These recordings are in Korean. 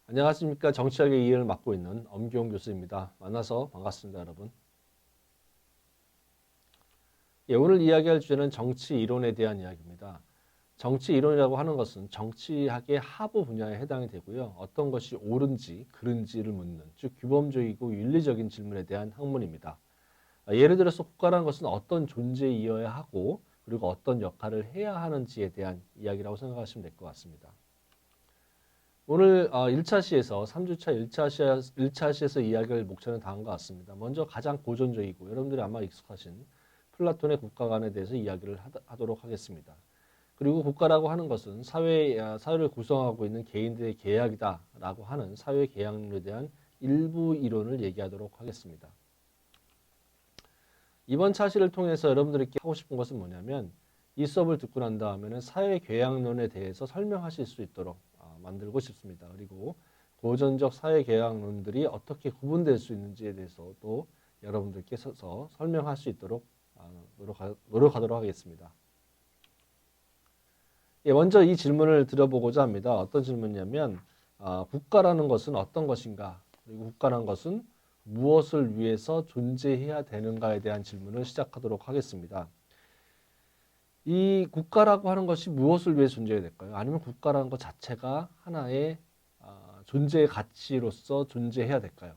안녕하십니까. 정치학의 이해를 맡고 있는 엄기용 교수입니다. 만나서 반갑습니다, 여러분. 오늘 이야기할 주제는 정치 이론에 대한 이야기입니다. 정치 이론이라고 하는 것은 정치학의 하부 분야에 해당이 되고요. 어떤 것이 옳은지, 그른지를 묻는, 즉 규범적이고 윤리적인 질문에 대한 학문입니다. 예를 들어서 국가라는 것은 어떤 존재이어야 하고, 그리고 어떤 역할을 해야 하는지에 대한 이야기라고 생각하시면 될 것 같습니다. 오늘 1차 시에서 3주차 1차 시에서 이야기할 목차는 다음과 같습니다. 먼저 가장 고전적이고 여러분들이 아마 익숙하신 플라톤의 국가관에 대해서 이야기를 하도록 하겠습니다. 그리고 국가라고 하는 것은 사회를 구성하고 있는 개인들의 계약이다라고 하는 사회 계약론에 대한 일부 이론을 얘기하도록 하겠습니다. 이번 차시를 통해서 여러분들께 하고 싶은 것은 뭐냐면 이 수업을 듣고 난 다음에는 사회 계약론에 대해서 설명하실 수 있도록 만들고 싶습니다. 그리고 고전적 사회 계약론들이 어떻게 구분될 수 있는지에 대해서 또 여러분들께서 설명할 수 있도록 노력하도록 하겠습니다. 먼저 이 질문을 드려보고자 합니다. 어떤 질문이냐면 국가라는 것은 어떤 것인가? 그리고 국가라는 것은 무엇을 위해서 존재해야 되는가에 대한 질문을 시작하도록 하겠습니다. 이 국가라고 하는 것이 무엇을 위해 존재해야 될까요? 아니면 국가라는 것 자체가 하나의 존재의 가치로서 존재해야 될까요?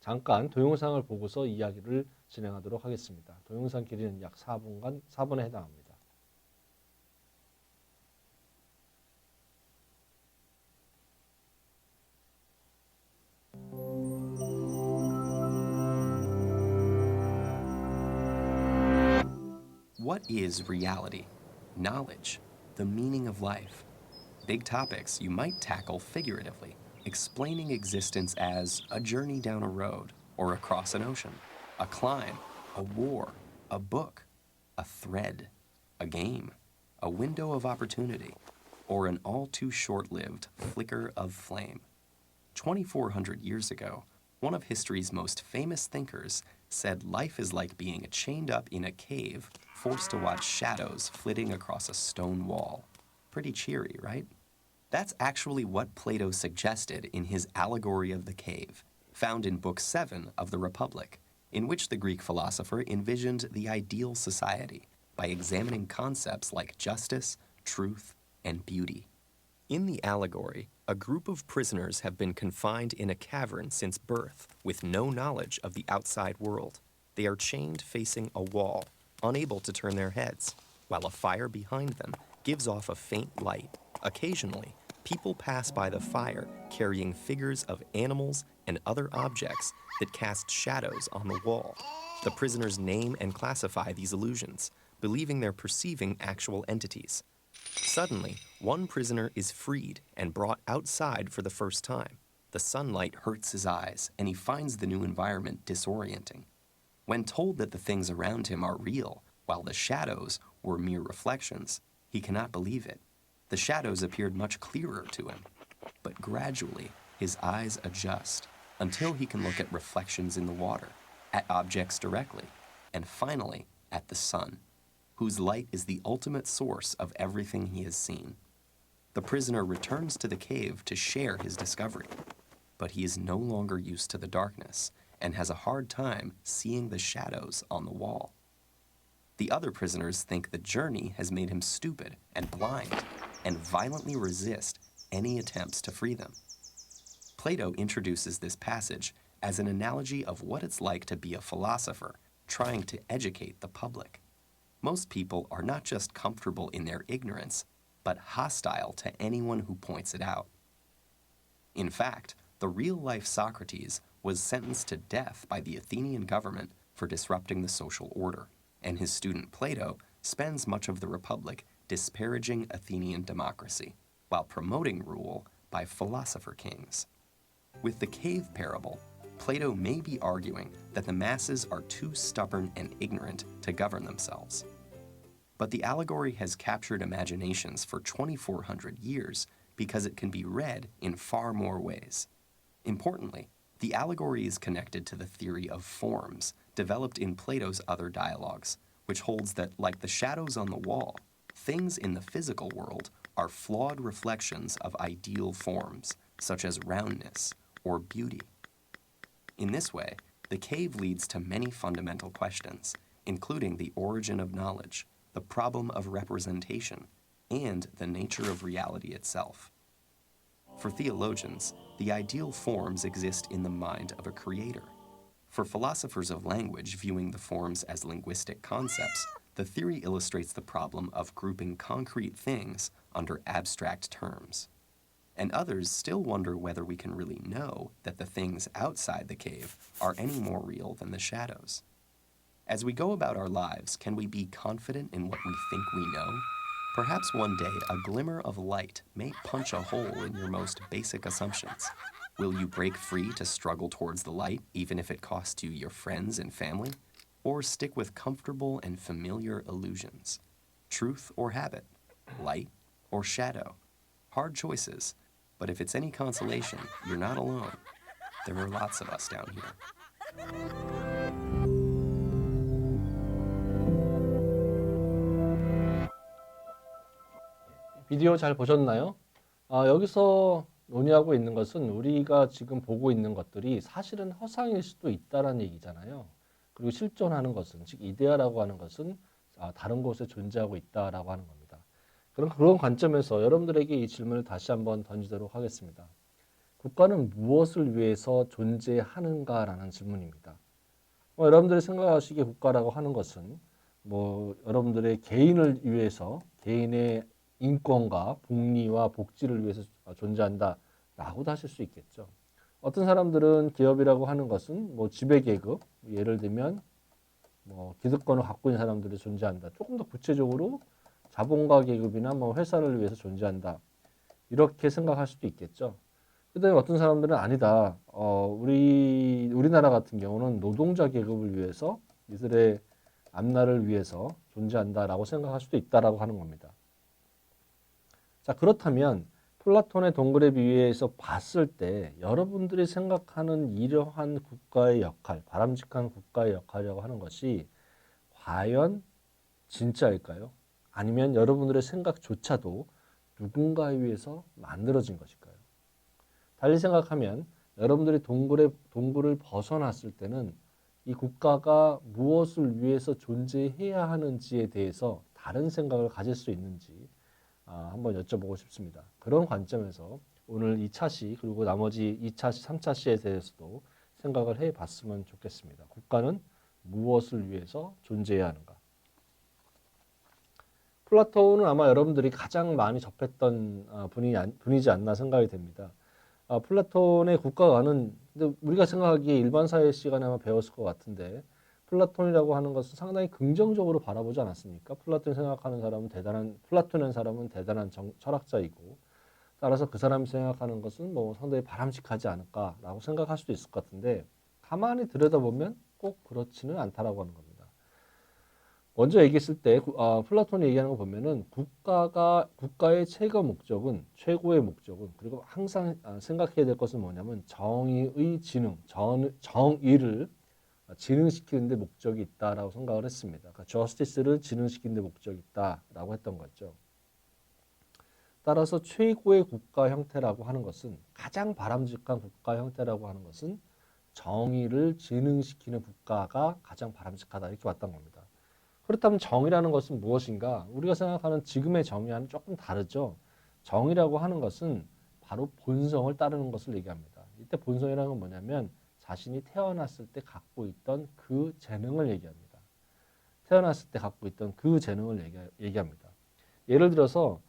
잠깐 동영상을 보고서 이야기를 진행하도록 하겠습니다. 동영상 길이는 약 4분에 해당합니다. What is reality? Knowledge? The meaning of life? Big topics you might tackle figuratively, explaining existence as a journey down a road or across an ocean, a climb, a war, a book, a thread, a game, a window of opportunity, or an all too short-lived flicker of flame. 2,400 years ago, one of history's most famous thinkers said life is like being chained up in a cave, forced to watch shadows flitting across a stone wall. Pretty cheery, right? That's actually what Plato suggested in his Allegory of the Cave, found in Book 7 of the Republic, in which the Greek philosopher envisioned the ideal society by examining concepts like justice, truth, and beauty. In the allegory, a group of prisoners have been confined in a cavern since birth, with no knowledge of the outside world. They are chained facing a wall, unable to turn their heads, while a fire behind them gives off a faint light. Occasionally, people pass by the fire carrying figures of animals and other objects that cast shadows on the wall. The prisoners name and classify these illusions, believing they're perceiving actual entities. Suddenly, one prisoner is freed and brought outside for the first time. The sunlight hurts his eyes, and he finds the new environment disorienting. When told that the things around him are real, while the shadows were mere reflections, he cannot believe it. The shadows appeared much clearer to him, but gradually his eyes adjust until he can look at reflections in the water, at objects directly, and finally at the sun, whose light is the ultimate source of everything he has seen. The prisoner returns to the cave to share his discovery, but he is no longer used to the darkness and has a hard time seeing the shadows on the wall. The other prisoners think the journey has made him stupid and blind and violently resist any attempts to free them. Plato introduces this passage as an analogy of what it's like to be a philosopher trying to educate the public. Most people are not just comfortable in their ignorance, but hostile to anyone who points it out. In fact, the real-life Socrates was sentenced to death by the Athenian government for disrupting the social order, and his student Plato spends much of the Republic disparaging Athenian democracy, while promoting rule by philosopher kings. With the cave parable, Plato may be arguing that the masses are too stubborn and ignorant to govern themselves. But the allegory has captured imaginations for 2,400 years because it can be read in far more ways. Importantly, the allegory is connected to the theory of forms developed in Plato's other dialogues, which holds that, like the shadows on the wall, things in the physical world are flawed reflections of ideal forms, such as roundness or beauty. In this way, the cave leads to many fundamental questions, including the origin of knowledge, the problem of representation, and the nature of reality itself. For theologians, the ideal forms exist in the mind of a creator. For philosophers of language viewing the forms as linguistic concepts, the theory illustrates the problem of grouping concrete things under abstract terms. And others still wonder whether we can really know that the things outside the cave are any more real than the shadows. As we go about our lives, can we be confident in what we think we know? Perhaps one day a glimmer of light may punch a hole in your most basic assumptions. Will you break free to struggle towards the light, even if it costs you your friends and family? Or stick with comfortable and familiar illusions? Truth or habit? Light or shadow? Hard choices, but if it's any consolation, you're not alone. There are lots of us down here. 비디오 잘 보셨나요? 여기서 논의하고 있는 것은 우리가 지금 보고 있는 것들이 사실은 허상일 수도 있다라는 얘기잖아요. 그리고 실존하는 것은, 즉 이데아라고 하는 것은 다른 곳에 존재하고 있다라고 하는 겁니다. 그런 관점에서 여러분들에게 이 질문을 다시 한번 던지도록 하겠습니다. 국가는 무엇을 위해서 존재하는가라는 질문입니다. 여러분들이 생각하시기에 국가라고 하는 것은 여러분들의 개인을 위해서 개인의 인권과 복리와 복지를 위해서 존재한다라고도 하실 수 있겠죠. 어떤 사람들은 기업이라고 하는 것은 지배계급, 예를 들면 기득권을 갖고 있는 사람들이 존재한다. 조금 더 구체적으로 자본가 계급이나 회사를 위해서 존재한다. 이렇게 생각할 수도 있겠죠. 그다음에 어떤 사람들은 아니다. 우리나라 같은 경우는 노동자 계급을 위해서 이들의 앞날을 위해서 존재한다라고 생각할 수도 있다라고 하는 겁니다. 자, 그렇다면 플라톤의 동굴에 비유해서 봤을 때 여러분들이 생각하는 이러한 국가의 역할, 바람직한 국가의 역할이라고 하는 것이 과연 진짜일까요? 아니면 여러분들의 생각조차도 누군가에 의해서 만들어진 것일까요? 달리 생각하면 여러분들이 동굴을 벗어났을 때는 이 국가가 무엇을 위해서 존재해야 하는지에 대해서 다른 생각을 가질 수 있는지 한번 여쭤보고 싶습니다. 그런 관점에서 오늘 2차 시 그리고 나머지 2차 시, 3차 시에 대해서도 생각을 해봤으면 좋겠습니다. 국가는 무엇을 위해서 존재해야 하는가? 플라톤은 아마 여러분들이 가장 많이 접했던 분이지 않나 생각이 됩니다. 플라톤의 국가관은 우리가 생각하기에 일반 사회 시간에 아마 배웠을 것 같은데 플라톤이라고 하는 것은 상당히 긍정적으로 바라보지 않았습니까? 플라톤이라는 사람은 대단한 철학자이고 따라서 그 사람이 생각하는 것은 상당히 바람직하지 않을까라고 생각할 수도 있을 것 같은데 가만히 들여다보면 꼭 그렇지는 않다라고 하는 겁니다. 먼저 얘기했을 때 플라톤이 얘기하는 거 보면은 국가의 최고의 목적은 그리고 항상 생각해야 될 것은 뭐냐면 정의의 정의를 진흥시키는 데 목적이 있다라고 생각을 했습니다. 그러니까 저스티스를 진흥시키는 데 목적이 있다라고 했던 거죠. 따라서 최고의 국가 형태라고 하는 것은 가장 바람직한 국가 형태라고 하는 것은 정의를 진흥시키는 국가가 가장 바람직하다 이렇게 봤던 겁니다. 그렇다면 정의라는 것은 무엇인가? 우리가 생각하는 지금의 정의와는 조금 다르죠. 정의라고 하는 것은 바로 본성을 따르는 것을 얘기합니다. 이때 본성이라는 건 뭐냐면 자신이 태어났을 때 갖고 있던 그 재능을 얘기합니다. 태어났을 때 갖고 있던 그 재능을 얘기합니다. 예를 들어서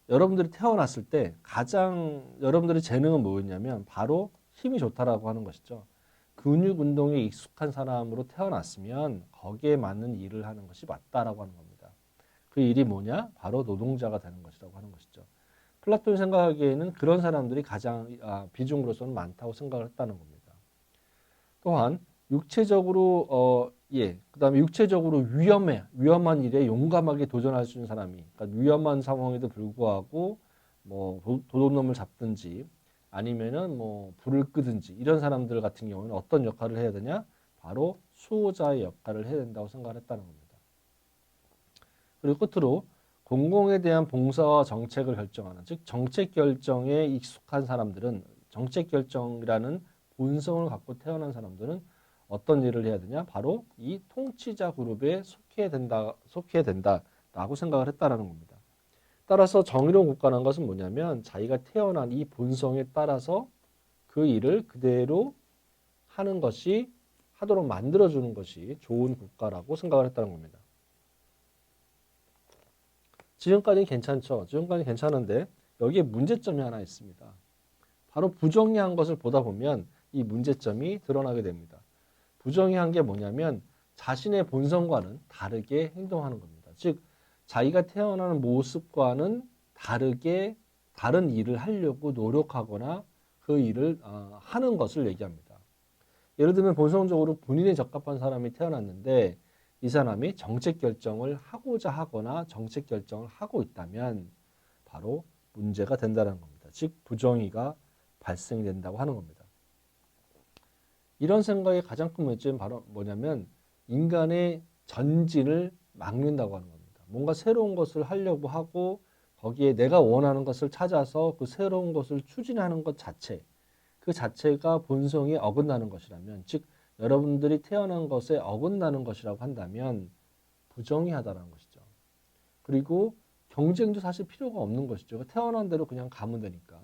여러분들이 태어났을 때 가장 여러분들의 재능은 뭐였냐면 바로 힘이 좋다라고 하는 것이죠. 근육 운동에 익숙한 사람으로 태어났으면 거기에 맞는 일을 하는 것이 맞다라고 하는 겁니다. 그 일이 뭐냐? 바로 노동자가 되는 것이라고 하는 것이죠. 플라톤이 생각하기에는 그런 사람들이 가장 비중으로서는 많다고 생각을 했다는 겁니다. 또한 육체적으로 그다음에 육체적으로 위험한 일에 용감하게 도전할 수 있는 사람이, 그러니까 위험한 상황에도 불구하고 도둑놈을 잡든지 아니면은 불을 끄든지 이런 사람들 같은 경우는 어떤 역할을 해야 되냐? 바로 수호자의 역할을 해야 된다고 생각을 했다는 겁니다. 그리고 끝으로 공공에 대한 봉사와 정책을 결정하는, 즉 정책 결정에 익숙한 사람들은, 정책 결정이라는 본성을 갖고 태어난 사람들은 어떤 일을 해야 되냐? 바로 이 통치자 그룹에 속해야 된다라고 생각을 했다라는 겁니다. 따라서 정의로운 국가라는 것은 뭐냐면 자기가 태어난 이 본성에 따라서 그 일을 그대로 하는 것이, 하도록 만들어주는 것이 좋은 국가라고 생각을 했다는 겁니다. 지금까지는 괜찮죠. 지금까지는 괜찮은데 여기에 문제점이 하나 있습니다. 바로 부정의한 것을 보다 보면 이 문제점이 드러나게 됩니다. 부정의한 게 뭐냐면 자신의 본성과는 다르게 행동하는 겁니다. 즉 자기가 태어나는 모습과는 다르게 다른 일을 하려고 노력하거나 그 일을 하는 것을 얘기합니다. 예를 들면 본성적으로 본인에 적합한 사람이 태어났는데 이 사람이 정책 결정을 하고자 하거나 정책 결정을 하고 있다면 바로 문제가 된다는 겁니다. 즉 부정의가 발생된다고 하는 겁니다. 이런 생각의 가장 큰 문제점은 바로 뭐냐면 인간의 전진을 막는다고 하는 겁니다. 뭔가 새로운 것을 하려고 하고 거기에 내가 원하는 것을 찾아서 그 새로운 것을 추진하는 것 자체, 그 자체가 본성에 어긋나는 것이라면, 즉 여러분들이 태어난 것에 어긋나는 것이라고 한다면 부정의하다라는 것이죠. 그리고 경쟁도 사실 필요가 없는 것이죠. 태어난 대로 그냥 가면 되니까.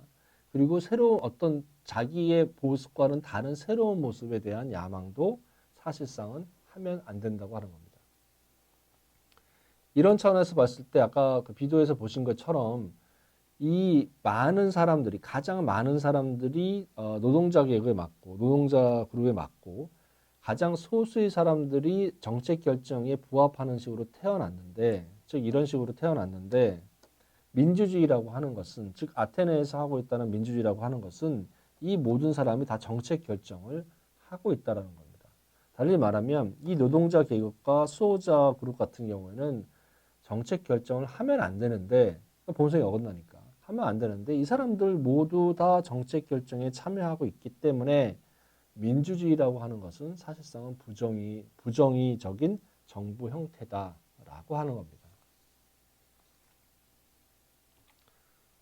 그리고 새로운 어떤 자기의 모습과는 다른 새로운 모습에 대한 야망도 사실상은 하면 안 된다고 하는 겁니다. 이런 차원에서 봤을 때 아까 그 비디오에서 보신 것처럼 이 많은 사람들이, 가장 많은 사람들이 노동자 계급에 맞고 노동자 그룹에 맞고 가장 소수의 사람들이 정책 결정에 부합하는 식으로 태어났는데, 즉 이런 식으로 태어났는데 민주주의라고 하는 것은, 즉 아테네에서 하고 있다는 민주주의라고 하는 것은 이 모든 사람이 다 정책 결정을 하고 있다는 겁니다. 달리 말하면 이 노동자 계급과 수호자 그룹 같은 경우에는 정책 결정을 하면 안 되는데, 본성이 어긋나니까 하면 안 되는데 이 사람들 모두 다 정책 결정에 참여하고 있기 때문에 민주주의라고 하는 것은 사실상은 부정의적인 정부 형태다라고 하는 겁니다.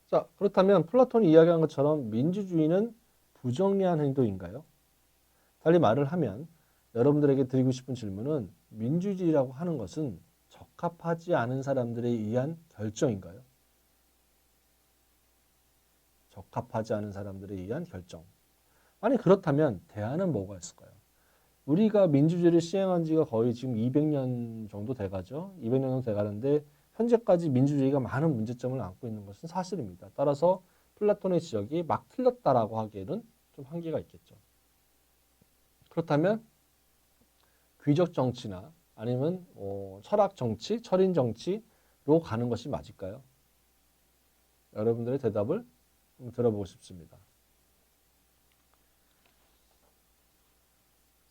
자, 그렇다면 플라톤이 이야기한 것처럼 민주주의는 부정의한 행동인가요? 달리 말을 하면 여러분들에게 드리고 싶은 질문은 민주주의라고 하는 것은 적합하지 않은 사람들에 의한 결정인가요? 적합하지 않은 사람들에 의한 결정. 아니 그렇다면 대안은 뭐가 있을까요? 우리가 민주주의를 시행한 지가 거의 지금 200년 정도 돼가죠. 200년 정도 돼가는데 현재까지 민주주의가 많은 문제점을 안고 있는 것은 사실입니다. 따라서 플라톤의 지적이 막 틀렸다라고 하기에는 좀 한계가 있겠죠. 그렇다면 귀족 정치나 아니면 철학 정치, 철인 정치로 가는 것이 맞을까요? 여러분들의 대답을 들어보고 싶습니다.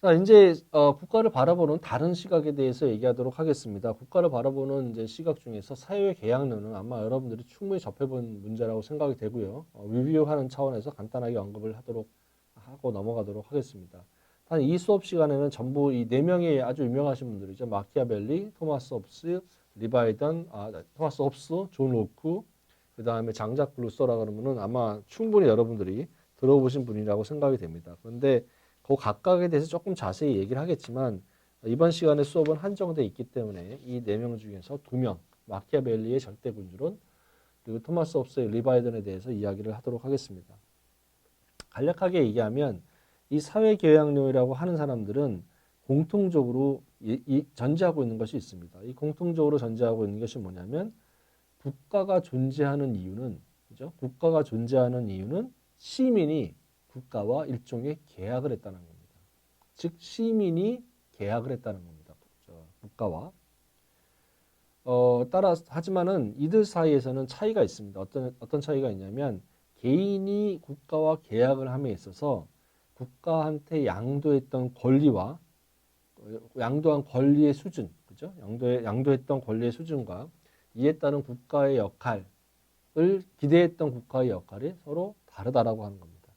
자, 이제 국가를 바라보는 다른 시각에 대해서 얘기하도록 하겠습니다. 국가를 바라보는 이제 시각 중에서 사회 계약론은 아마 여러분들이 충분히 접해본 문제라고 생각이 되고요. 리뷰하는 차원에서 간단하게 언급을 하고 넘어가도록 하겠습니다. 단 이 수업 시간에는 전부 이 네 명의 아주 유명하신 분들이죠. 마키아벨리, 토마스 홉스, 토마스 홉스, 존 로크, 그 다음에 장작 루소라 그러면은 아마 충분히 여러분들이 들어보신 분이라고 생각이 됩니다. 그런데 그 각각에 대해서 조금 자세히 얘기를 하겠지만 이번 시간에 수업은 한정돼 있기 때문에 이 네 명 중에서 두 명, 마키아벨리의 절대군주론 그리고 토마스 홉스의 리바이던에 대해서 이야기를 하도록 하겠습니다. 간략하게 얘기하면 이 사회계약론이라고 하는 사람들은 공통적으로 전제하고 있는 것이 있습니다. 이 공통적으로 전제하고 있는 것이 뭐냐면 국가가 존재하는 이유는, 그죠? 국가가 존재하는 이유는 시민이 국가와 일종의 계약을 했다는 겁니다. 즉 시민이 계약을 했다는 겁니다. 국가와. 하지만은 이들 사이에서는 차이가 있습니다. 어떤 차이가 있냐면 개인이 국가와 계약을 함에 있어서 국가한테 양도했던 권리와 양도한 권리의 수준, 그죠? 양도했던 권리의 수준과 이에 따른 국가의 역할을 기대했던 국가의 역할이 서로 다르다라고 하는 겁니다.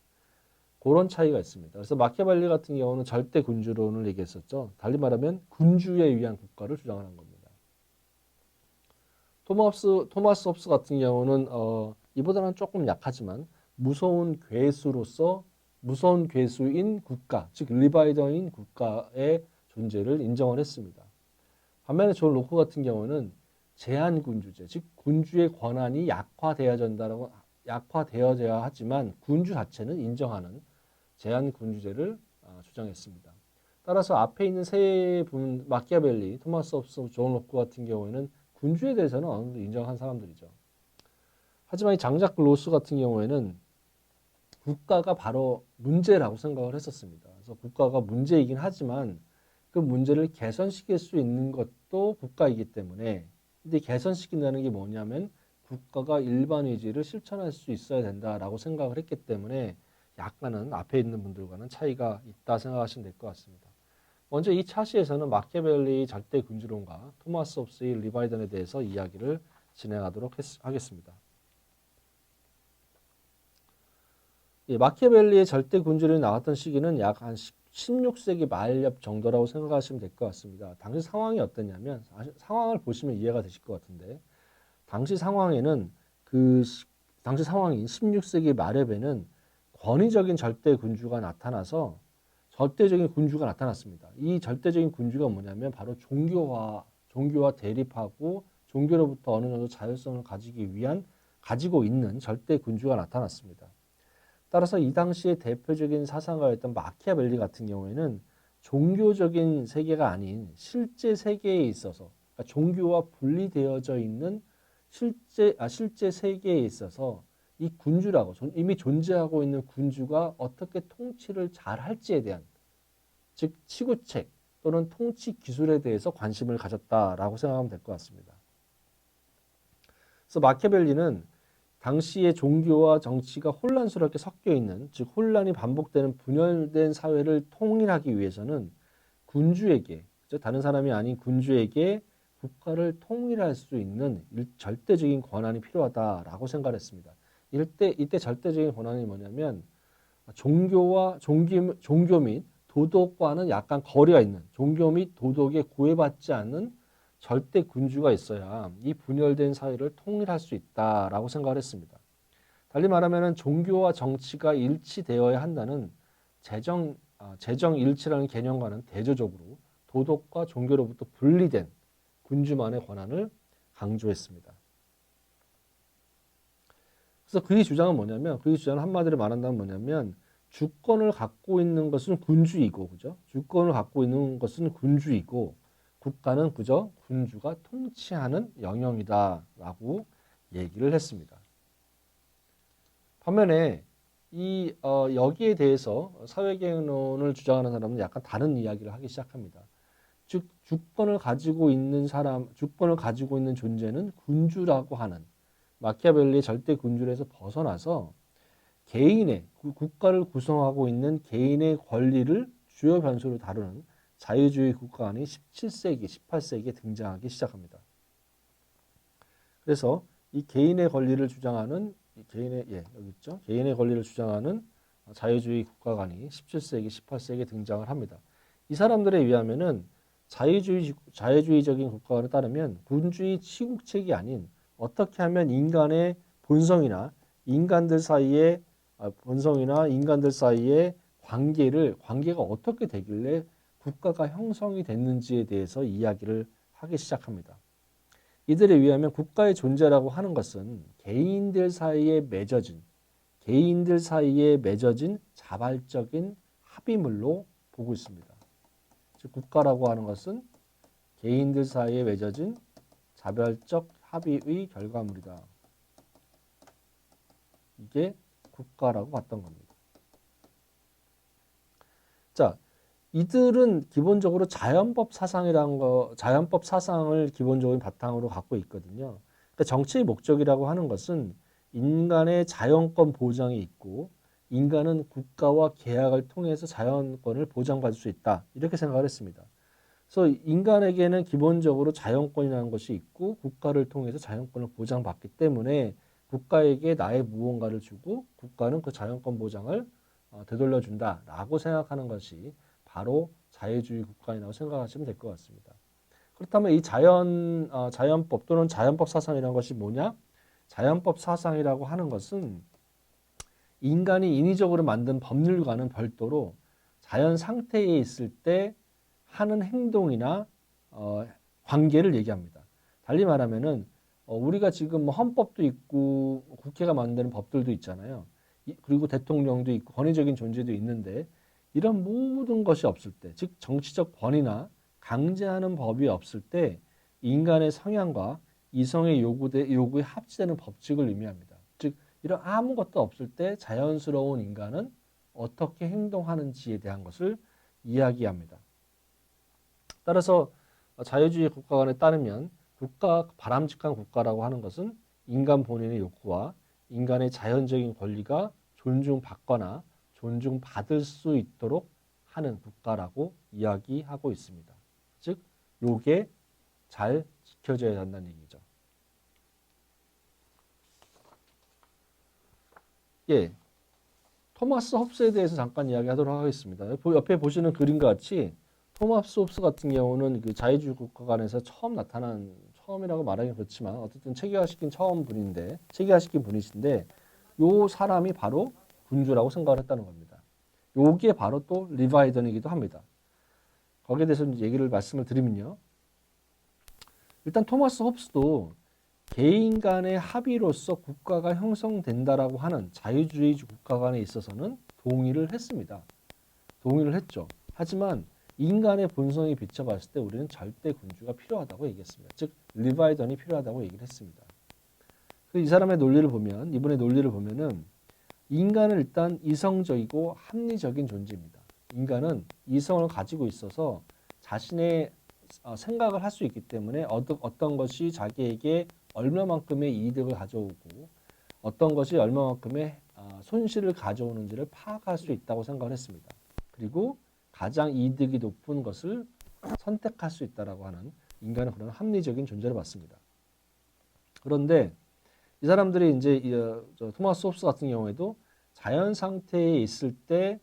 그런 차이가 있습니다. 그래서 마키아벨리 같은 경우는 절대 군주론을 얘기했었죠. 달리 말하면 군주에 의한 국가를 주장하는 겁니다. 토마스 홉스 같은 경우는 이보다는 조금 약하지만 무서운 괴수인 국가, 즉 리바이더인 국가의 존재를 인정을 했습니다. 반면에 존 로크 같은 경우는 제한 군주제, 즉 군주의 권한이 약화되어져야 하지만 군주 자체는 인정하는 제한 군주제를 주장했습니다. 따라서 앞에 있는 세 분, 마키아벨리, 토마스 홉스, 존 로크 같은 경우에는 군주에 대해서는 어느 정도 인정한 사람들이죠. 하지만 이 장작 로스 같은 경우에는 국가가 바로 문제라고 생각을 했었습니다. 그래서 국가가 문제이긴 하지만 그 문제를 개선시킬 수 있는 것도 국가이기 때문에, 근데 개선시킨다는 게 뭐냐면 국가가 일반 의지를 실천할 수 있어야 된다라고 생각을 했기 때문에 약간은 앞에 있는 분들과는 차이가 있다 생각하시면 될 것 같습니다. 먼저 이 차시에서는 마키아벨리의 절대 군주론과 토마스 홉스의 리바이던에 대해서 이야기를 진행하도록 하겠습니다. 예, 마키아벨리의 절대 군주론이 나왔던 시기는 약 한 16세기 말엽 정도라고 생각하시면 될 것 같습니다. 당시 상황이 어떠냐면, 상황을 보시면 이해가 되실 것 같은데, 당시 상황에는 당시 상황인 16세기 말엽에는 권위적인 절대 군주가 나타나서 절대적인 군주가 나타났습니다. 이 절대적인 군주가 뭐냐면 바로 종교와 대립하고 종교로부터 어느 정도 자율성을 가지고 있는 절대 군주가 나타났습니다. 따라서 이 당시의 대표적인 사상가였던 마키아벨리 같은 경우에는 종교적인 세계가 아닌 실제 세계에 있어서, 그러니까 종교와 분리되어져 있는 실제 세계에 있어서 이 군주라고 이미 존재하고 있는 군주가 어떻게 통치를 잘 할지에 대한, 즉 치구책 또는 통치 기술에 대해서 관심을 가졌다라고 생각하면 될 것 같습니다. 그래서 마키아벨리는 당시의 종교와 정치가 혼란스럽게 섞여 있는, 즉 혼란이 반복되는 분열된 사회를 통일하기 위해서는 군주에게, 다른 사람이 아닌 군주에게 국가를 통일할 수 있는 절대적인 권한이 필요하다라고 생각을 했습니다. 이때 절대적인 권한이 뭐냐면 종교 및 도덕과는 약간 거리가 있는, 종교 및 도덕에 구애받지 않는 절대 군주가 있어야 이 분열된 사회를 통일할 수 있다라고 생각을 했습니다. 달리 말하면 종교와 정치가 일치되어야 한다는 재정 일치라는 개념과는 대조적으로 도덕과 종교로부터 분리된 군주만의 권한을 강조했습니다. 그래서 그의 주장은 뭐냐면, 그의 주장은 한마디로 말한다면 뭐냐면, 주권을 갖고 있는 것은 군주이고, 그죠? 주권을 갖고 있는 것은 군주이고, 국가는 그저 군주가 통치하는 영역이다라고 얘기를 했습니다. 반면에 여기에 대해서 사회개혁론을 주장하는 사람은 약간 다른 이야기를 하기 시작합니다. 즉 주권을 가지고 있는 존재는 군주라고 하는 마키아벨리의 절대 군주에서 벗어나서 국가를 구성하고 있는 개인의 권리를 주요 변수로 다루는 자유주의 국가관이 17세기, 18세기에 등장하기 시작합니다. 그래서 이 개인의 권리를 주장하는 개인의 권리를 주장하는 자유주의 국가관이 17세기, 18세기에 등장을 합니다. 이 사람들에 의하면은 자유주의적인 국가관에 따르면 군주의 치국책이 아닌 어떻게 하면 인간의 본성이나 인간들 사이의 관계가 어떻게 되길래 국가가 형성이 됐는지에 대해서 이야기를 하기 시작합니다. 이들에 의하면 국가의 존재라고 하는 것은 개인들 사이에 맺어진 자발적인 합의물로 보고 있습니다. 즉 국가라고 하는 것은 개인들 사이에 맺어진 자발적 합의의 결과물이다. 이게 국가라고 봤던 겁니다. 자, 이들은 기본적으로 자연법 사상을 기본적인 바탕으로 갖고 있거든요. 그러니까 정치의 목적이라고 하는 것은 인간의 자연권 보장이 있고 인간은 국가와 계약을 통해서 자연권을 보장받을 수 있다. 이렇게 생각을 했습니다. 그래서 인간에게는 기본적으로 자연권이라는 것이 있고 국가를 통해서 자연권을 보장받기 때문에 국가에게 나의 무언가를 주고 국가는 그 자연권 보장을 되돌려준다라고 생각하는 것이 바로 자유주의 국가이라고 생각하시면 될 것 같습니다. 그렇다면 이 자연법 또는 자연법 사상이라는 것이 뭐냐? 자연법 사상이라고 하는 것은 인간이 인위적으로 만든 법률과는 별도로 자연 상태에 있을 때 하는 행동이나 관계를 얘기합니다. 달리 말하면은 우리가 지금 뭐 헌법도 있고 국회가 만드는 법들도 있잖아요. 그리고 대통령도 있고 권위적인 존재도 있는데 이런 모든 것이 없을 때, 즉 정치적 권위나 강제하는 법이 없을 때 인간의 성향과 이성의 요구에 합치되는 법칙을 의미합니다. 즉 이런 아무것도 없을 때 자연스러운 인간은 어떻게 행동하는지에 대한 것을 이야기합니다. 따라서 자유주의 국가관에 따르면 바람직한 국가라고 하는 것은 인간 본인의 욕구와 인간의 자연적인 권리가 존중받거나 존중받을 수 있도록 하는 국가라고 이야기하고 있습니다. 즉, 요게 잘 지켜져야 한다는 얘기죠. 예, 토마스 홉스에 대해서 잠깐 이야기하도록 하겠습니다. 옆에 보시는 그림과 같이 토마스 홉스 같은 경우는 그 자유주의 국가관에서 처음이라고 말하기는 그렇지만 어쨌든 체계화시킨 분이신데 요 사람이 바로 군주라고 생각을 했다는 겁니다. 요게 바로 또 리바이던이기도 합니다. 거기에 대해서 얘기를 말씀을 드리면요. 일단 토마스 홉스도 개인 간의 합의로서 국가가 형성된다라고 하는 자유주의 국가관에 있어서는 동의를 했습니다. 동의를 했죠. 하지만 인간의 본성에 비춰봤을 때 우리는 절대 군주가 필요하다고 얘기했습니다. 즉 리바이던이 필요하다고 얘기를 했습니다. 이 사람의 논리를 보면 이분의 논리를 보면은 인간은 일단 이성적이고 합리적인 존재입니다. 인간은 이성을 가지고 있어서 자신의 생각을 할 수 있기 때문에 어떤 것이 자기에게 얼마만큼의 이득을 가져오고 어떤 것이 얼마만큼의 손실을 가져오는지를 파악할 수 있다고 생각을 했습니다. 그리고 가장 이득이 높은 것을 선택할 수 있다라고 하는 인간은 그런 합리적인 존재를 봤습니다. 그런데 이 사람들이 이제 토마스 홉스 같은 경우에도 자연 상태에 있을 때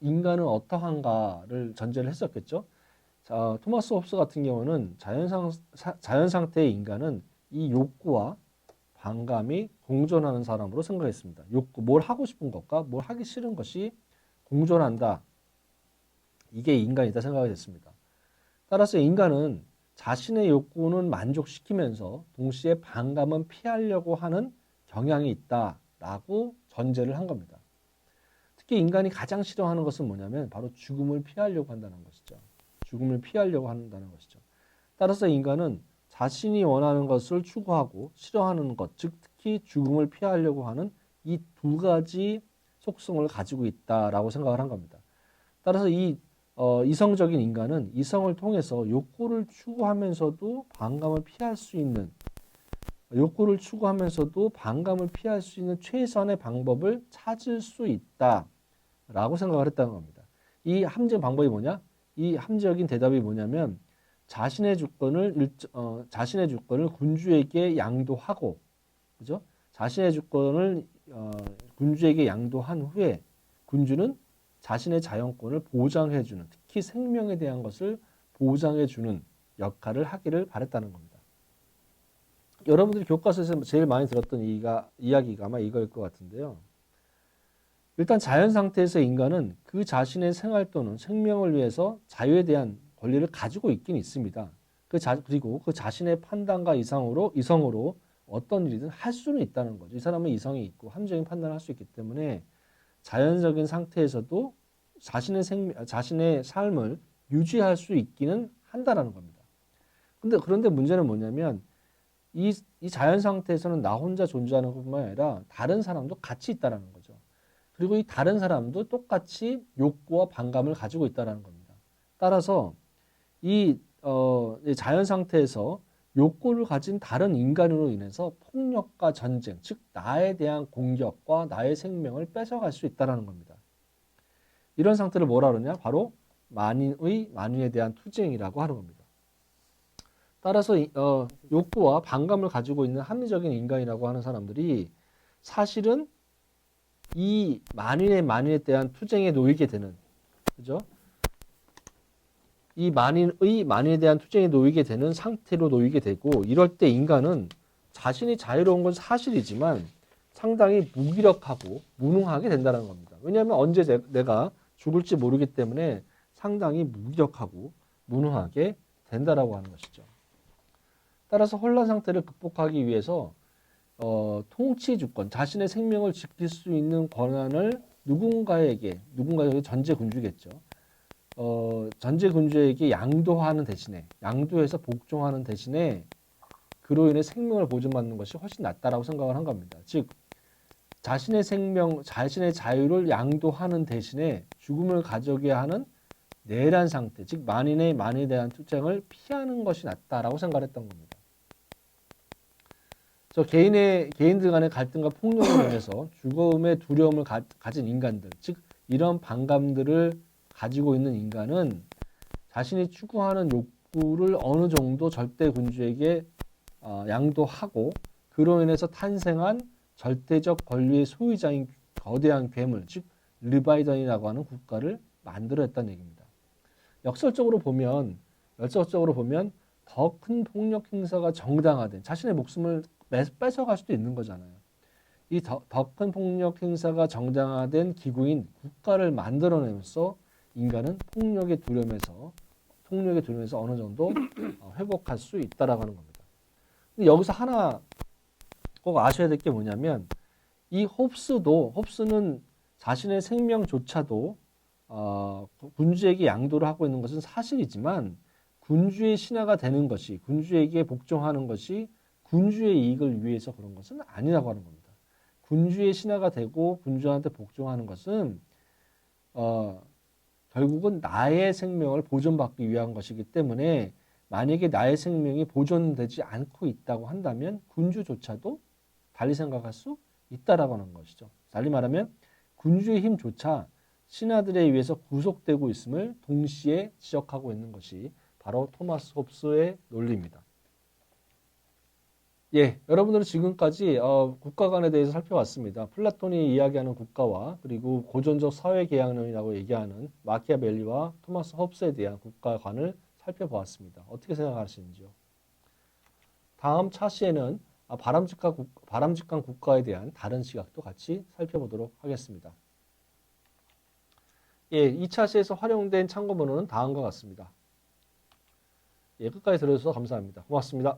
인간은 어떠한가를 전제를 했었겠죠. 자, 토마스 홉스 같은 경우는 자연 상태의 인간은 이 욕구와 반감이 공존하는 사람으로 생각했습니다. 욕구, 뭘 하고 싶은 것과 뭘 하기 싫은 것이 공존한다. 이게 인간이다 생각이 됐습니다. 따라서 인간은 자신의 욕구는 만족시키면서 동시에 반감은 피하려고 하는 경향이 있다라고 전제를 한 겁니다. 특히 인간이 가장 싫어하는 것은 뭐냐면 바로 죽음을 피하려고 한다는 것이죠. 죽음을 피하려고 한다는 것이죠. 따라서 인간은 자신이 원하는 것을 추구하고 싫어하는 것, 즉 특히 죽음을 피하려고 하는 이 두 가지 속성을 가지고 있다라고 생각을 한 겁니다. 따라서 이성적인 인간은 이성을 통해서 욕구를 추구하면서도 반감을 피할 수 있는 최선의 방법을 찾을 수 있다라고 생각을 했다는 겁니다. 이 함정 방법이 뭐냐? 이 함정적인 대답이 뭐냐면 자신의 주권을 군주에게 양도하고, 그죠? 자신의 주권을 군주에게 양도한 후에 군주는 자신의 자연권을 보장해주는, 특히 생명에 대한 것을 보장해주는 역할을 하기를 바랬다는 겁니다. 여러분들이 교과서에서 제일 많이 들었던 이야기가 아마 이거일 것 같은데요. 일단 자연 상태에서 인간은 그 자신의 생활 또는 생명을 위해서 자유에 대한 권리를 가지고 있긴 있습니다. 그리고 그 자신의 판단과 이성으로 어떤 일이든 할 수는 있다는 거죠. 이 사람은 이성이 있고 합리적인 판단을 할 수 있기 때문에 자연적인 상태에서도 자신의 삶을 유지할 수 있기는 한다라는 겁니다. 그런데 문제는 뭐냐면 이 자연 상태에서는 나 혼자 존재하는 것뿐만 아니라 다른 사람도 같이 있다라는 거죠. 그리고 이 다른 사람도 똑같이 욕구와 반감을 가지고 있다는 겁니다. 따라서 이 자연 상태에서 욕구를 가진 다른 인간으로 인해서 폭력과 전쟁, 즉 나에 대한 공격과 나의 생명을 뺏어갈 수 있다는 겁니다. 이런 상태를 뭐라 그러냐? 바로 만인에 대한 투쟁이라고 하는 겁니다. 따라서 욕구와 반감을 가지고 있는 합리적인 인간이라고 하는 사람들이 사실은 이 만인에 대한 투쟁에 놓이게 되는, 그죠? 이 만인에 대한 투쟁에 놓이게 되는 상태로 놓이게 되고 이럴 때 인간은 자신이 자유로운 건 사실이지만 상당히 무기력하고 무능하게 된다는 겁니다. 왜냐하면 언제 내가 죽을지 모르기 때문에 상당히 무기력하고 무능하게 된다라고 하는 것이죠. 따라서 혼란 상태를 극복하기 위해서 통치 주권, 자신의 생명을 지킬 수 있는 권한을 누군가에게 전제군주겠죠. 전제군주에게 양도하는 대신에, 양도해서 복종하는 대신에 그로 인해 생명을 보존받는 것이 훨씬 낫다라고 생각을 한 겁니다. 즉, 자신의 생명, 자신의 자유를 양도하는 대신에 죽음을 가져게 하는 내란 상태, 즉 만인에 대한 투쟁을 피하는 것이 낫다라고 생각했던 겁니다. 개인들 간의 갈등과 폭력을 통해서 죽음의 두려움을 가진 인간들, 즉 이런 반감들을 가지고 있는 인간은 자신이 추구하는 욕구를 어느 정도 절대 군주에게 양도하고 그로 인해서 탄생한 절대적 권리의 소유자인 거대한 괴물, 즉 르바이던이라고 하는 국가를 만들어냈다는 얘기입니다. 역설적으로 보면 더 큰 폭력 행사가 정당화된 자신의 목숨을 뺏어갈 수도 있는 거잖아요. 이 더 큰 폭력 행사가 정당화된 기구인 국가를 만들어내면서 인간은 폭력의 두려움에서 어느 정도 회복할 수 있다라고 하는 겁니다. 근데 여기서 하나 꼭 아셔야 될 게 뭐냐면 이 홉스는 자신의 생명조차도 군주에게 양도를 하고 있는 것은 사실이지만 군주의 신하가 되는 것이 군주에게 복종하는 것이 군주의 이익을 위해서 그런 것은 아니라고 하는 겁니다. 군주의 신하가 되고 군주한테 복종하는 것은 결국은 나의 생명을 보존받기 위한 것이기 때문에 만약에 나의 생명이 보존되지 않고 있다고 한다면 군주조차도 달리 생각할 수 있다라고 하는 것이죠. 달리 말하면 군주의 힘조차 신하들에 의해서 구속되고 있음을 동시에 지적하고 있는 것이 바로 토마스 홉스의 논리입니다. 예, 여러분들은 지금까지 국가관에 대해서 살펴봤습니다. 플라톤이 이야기하는 국가와 그리고 고전적 사회계약론이라고 얘기하는 마키아벨리와 토마스 홉스에 대한 국가관을 살펴보았습니다. 어떻게 생각하시는지요? 다음 차시에는 바람직한 국가에 대한 다른 시각도 같이 살펴보도록 하겠습니다. 예, 이 차시에서 활용된 참고문헌은 다음과 같습니다. 예, 끝까지 들어주셔서 감사합니다. 고맙습니다.